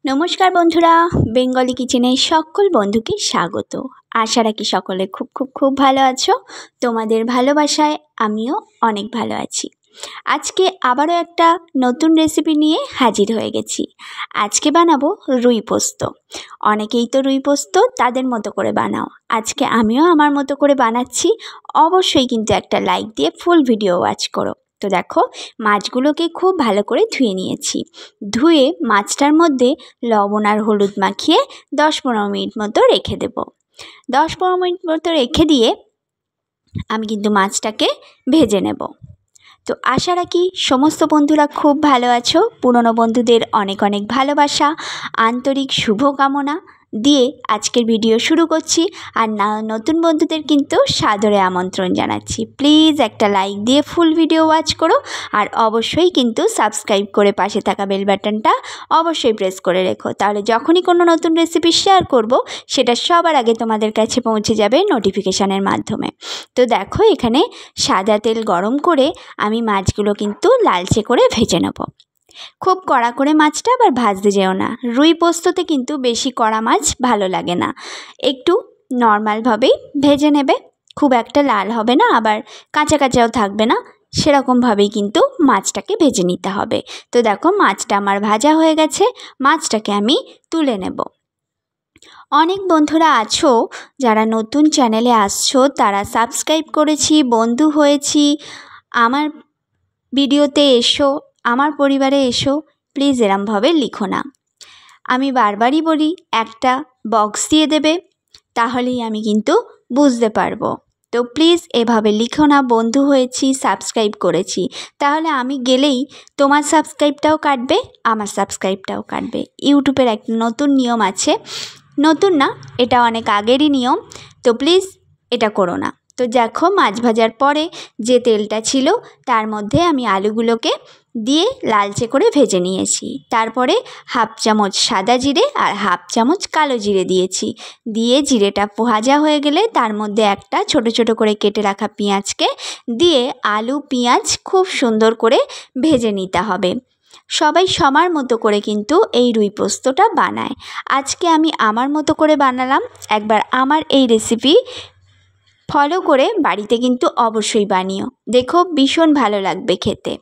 নমস্কার বন্ধুরা, বেঙ্গলি কিচেনে সকল বন্ধুকে স্বাগত। আশা রাখি সকলে খুব খুব খুব ভালো আছো। তোমাদের ভালোবাসায় আমিও অনেক ভালো আছি। আজকে আবারও একটা নতুন রেসিপি নিয়ে হাজির হয়ে গেছি। আজকে বানাবো রুই পোস্ত। অনেকেই তো রুই পোস্ত তাদের মতো করে বানাও, আজকে আমিও আমার মতো করে বানাচ্ছি। অবশ্যই কিন্তু একটা লাইক দিয়ে ফুল ভিডিও ওয়াচ করো। তো দেখো, মাছগুলোকে খুব ভালো করে ধুয়ে নিয়েছি। ধুয়ে মাছটার মধ্যে লবণ আর হলুদ মাখিয়ে 10-15 মিনিট মতো রেখে দেব। 10-15 মিনিট মতো রেখে দিয়ে আমি কিন্তু মাছটাকে ভেজে নেব। তো আশা রাখি সমস্ত বন্ধুরা খুব ভালো আছো। পুরনো বন্ধুদের অনেক অনেক ভালোবাসা, আন্তরিক শুভকামনা দিয়ে আজকের ভিডিও শুরু করছি। আর নতুন বন্ধুদের কিন্তু সাদরে আমন্ত্রণ জানাচ্ছি। প্লিজ একটা লাইক দিয়ে ফুল ভিডিও ওয়াচ করো, আর অবশ্যই কিন্তু সাবস্ক্রাইব করে পাশে থাকা বেল বাটনটা অবশ্যই প্রেস করে রেখো, তাহলে যখনই কোনো নতুন রেসিপি শেয়ার করব সেটা সবার আগে তোমাদের কাছে পৌঁছে যাবে নোটিফিকেশানের মাধ্যমে। তো দেখো, এখানে সাদা তেল গরম করে আমি মাছগুলো কিন্তু লালচে করে ভেজে নেব। খুব কড়া করে মাছটা আবার ভাজতে যেও না। রুই পোস্ততে কিন্তু বেশি কড়া মাছ ভালো লাগে না, একটু নর্মালভাবেই ভেজে নেবে। খুব একটা লাল হবে না, আবার কাঁচা কাঁচাও থাকবে না, সেরকমভাবেই কিন্তু মাছটাকে ভেজে নিতে হবে। তো দেখো, মাছটা আমার ভাজা হয়ে গেছে, মাছটাকে আমি তুলে নেব। অনেক বন্ধুরা আছো যারা নতুন চ্যানেলে আসছো, তারা সাবস্ক্রাইব করেছি, বন্ধু হয়েছি, আমার ভিডিওতে এসো, আমার পরিবারে এসো, প্লিজ এরমভাবে লিখো না। আমি বারবারই বলি, একটা বক্স দিয়ে দেবে, তাহলেই আমি কিন্তু বুঝতে পারবো। তো প্লিজ এভাবে লিখো না, বন্ধু হয়েছি, সাবস্ক্রাইব করেছি, তাহলে আমি গেলেই তোমার সাবস্ক্রাইবটাও কাটবে, আমার সাবস্ক্রাইবটাও কাটবে। ইউটিউবের একটা নতুন নিয়ম আছে, নতুন না, এটা অনেক আগেরই নিয়ম, তো প্লিজ এটা করো না। তো দেখো, মাছ ভাজার পরে যে তেলটা ছিল তার মধ্যে আমি আলুগুলোকে দিয়ে লালচে করে ভেজে নিয়েছি। তারপরে 1/2 চামচ সাদা জিরে আর 1/2 চামচ কালো জিরে দিয়েছি। দিয়ে জিরেটা ভাজা হয়ে গেলে তার মধ্যে একটা ছোট ছোট করে কেটে রাখা পেঁয়াজকে দিয়ে আলু পেঁয়াজ খুব সুন্দর করে ভেজে নিতে হবে। সবাই সবার মতো করে কিন্তু এই রুই পোস্তটা বানায়, আজকে আমি আমার মতো করে বানালাম। একবার আমার এই রেসিপি ফলো করে বাড়িতে কিন্তু অবশ্যই বানিও, দেখো ভীষণ ভালো লাগবে খেতে।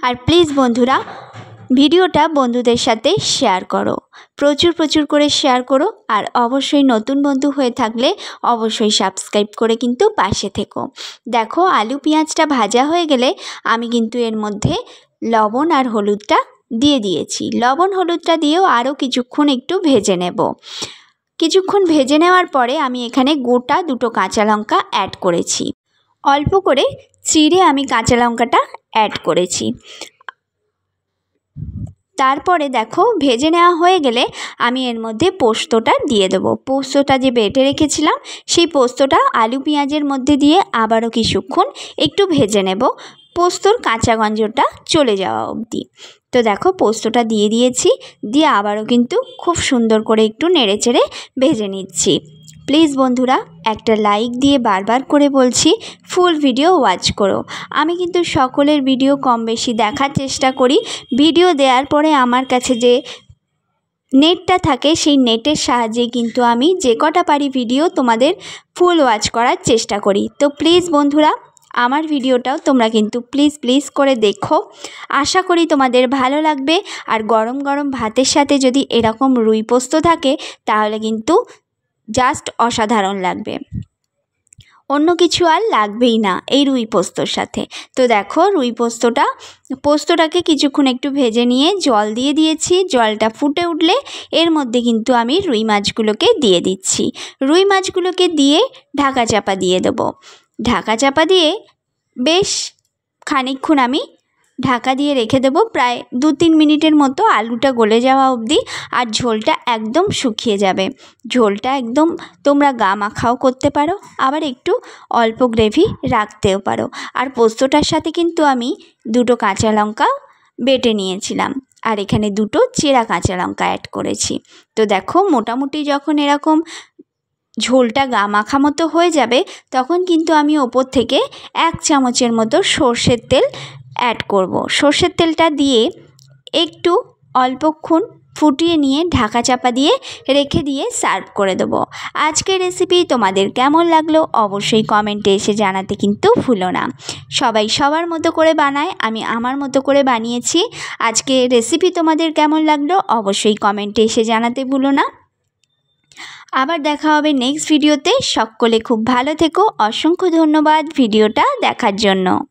আর প্লিজ বন্ধুরা, ভিডিওটা বন্ধুদের সাথে শেয়ার করো, প্রচুর প্রচুর করে শেয়ার করো। আর অবশ্যই নতুন বন্ধু হয়ে থাকলে অবশ্যই সাবস্ক্রাইব করে কিন্তু পাশে থেকো। দেখো, আলু পেঁয়াজটা ভাজা হয়ে গেলে আমি কিন্তু এর মধ্যে লবণ আর হলুদটা দিয়ে দিয়েছি। লবণ হলুদটা দিয়েও আরও কিছুক্ষণ একটু ভেজে নেব। কিছুক্ষণ ভেজে নেওয়ার পরে আমি এখানে গোটা 2 কাঁচা লঙ্কা অ্যাড করেছি। অল্প করে চিড়ে আমি কাঁচা লঙ্কাটা অ্যাড করেছি। তারপরে দেখো, ভেজে নেওয়া হয়ে গেলে আমি এর মধ্যে পোস্তটা দিয়ে দেবো। পোস্তটা যে বেটে রেখেছিলাম সেই পোস্তটা আলু পেঁয়াজের মধ্যে দিয়ে আবারও কিছুক্ষণ একটু ভেজে নেব, পোস্তর কাঁচা গন্ধটা চলে যাওয়া অবধি। তো দেখো, পোস্তটা দিয়ে দিয়েছি, দিয়ে আবারও কিন্তু খুব সুন্দর করে একটু নেড়েচেড়ে ভেজে নিচ্ছি। প্লিজ বন্ধুরা, একটা লাইক দিয়ে বারবার করে বলছি, ফুল ভিডিও ওয়াচ করো। আমি কিন্তু সকলের ভিডিও কম বেশি দেখার চেষ্টা করি। ভিডিও দেওয়ার পরে আমার কাছে যে নেটটা থাকে সেই নেটের সাহায্যে কিন্তু আমি যে কটা পারি ভিডিও তোমাদের ফুল ওয়াচ করার চেষ্টা করি। তো প্লিজ বন্ধুরা, আমার ভিডিওটাও তোমরা কিন্তু প্লিজ প্লিজ করে দেখো, আশা করি তোমাদের ভালো লাগবে। আর গরম গরম ভাতের সাথে যদি এরকম রুই পোস্ত থাকে তাহলে কিন্তু জাস্ট অসাধারণ লাগবে, অন্য কিছু আর লাগবেই না এই রুই পোস্তর সাথে। তো দেখো, রুই পোস্তটাকে কিছুক্ষণ একটু ভেজে নিয়ে জল দিয়ে দিয়েছি। জলটা ফুটে উঠলে এর মধ্যে কিন্তু আমি রুই মাছগুলোকে দিয়ে দিচ্ছি। রুই মাছগুলোকে দিয়ে ঢাকা চাপা দিয়ে দেবো। ঢাকা চাপা দিয়ে বেশ খানিকক্ষণ আমি ঢাকা দিয়ে রেখে দেবো, প্রায় 2-3 মিনিটের মতো, আলুটা গলে যাওয়া অবধি। আর ঝোলটা একদম শুকিয়ে যাবে। ঝোলটা একদম তোমরা গা মাখাও করতে পারো, আবার একটু অল্প গ্রেভি রাখতেও পারো। আর পোস্তটার সাথে কিন্তু আমি 2 কাঁচা লঙ্কা বেটে নিয়েছিলাম, আর এখানে 2 চেরা কাঁচা লঙ্কা অ্যাড করেছি। তো দেখো, মোটামুটি যখন এরকম ঝোলটা গা মাখা মতো হয়ে যাবে তখন কিন্তু আমি ওপর থেকে 1 চামচের মতো সর্ষের তেল অ্যাড করব। সর্ষের তেলটা দিয়ে একটু অল্পক্ষণ ফুটিয়ে নিয়ে ঢাকা চাপা দিয়ে রেখে দিয়ে সার্ভ করে দেবো। আজকের রেসিপি তোমাদের কেমন লাগলো অবশ্যই কমেন্টে এসে জানাতে কিন্তু ভুলো না। সবাই সবার মতো করে বানায়, আমি আমার মতো করে বানিয়েছি। আজকে রেসিপি তোমাদের কেমন লাগলো অবশ্যই কমেন্টে এসে জানাতে ভুলো না। আবার দেখা হবে নেক্সট ভিডিওতে। সকলে খুব ভালো থেকো। অসংখ্য ধন্যবাদ ভিডিওটা দেখার জন্য।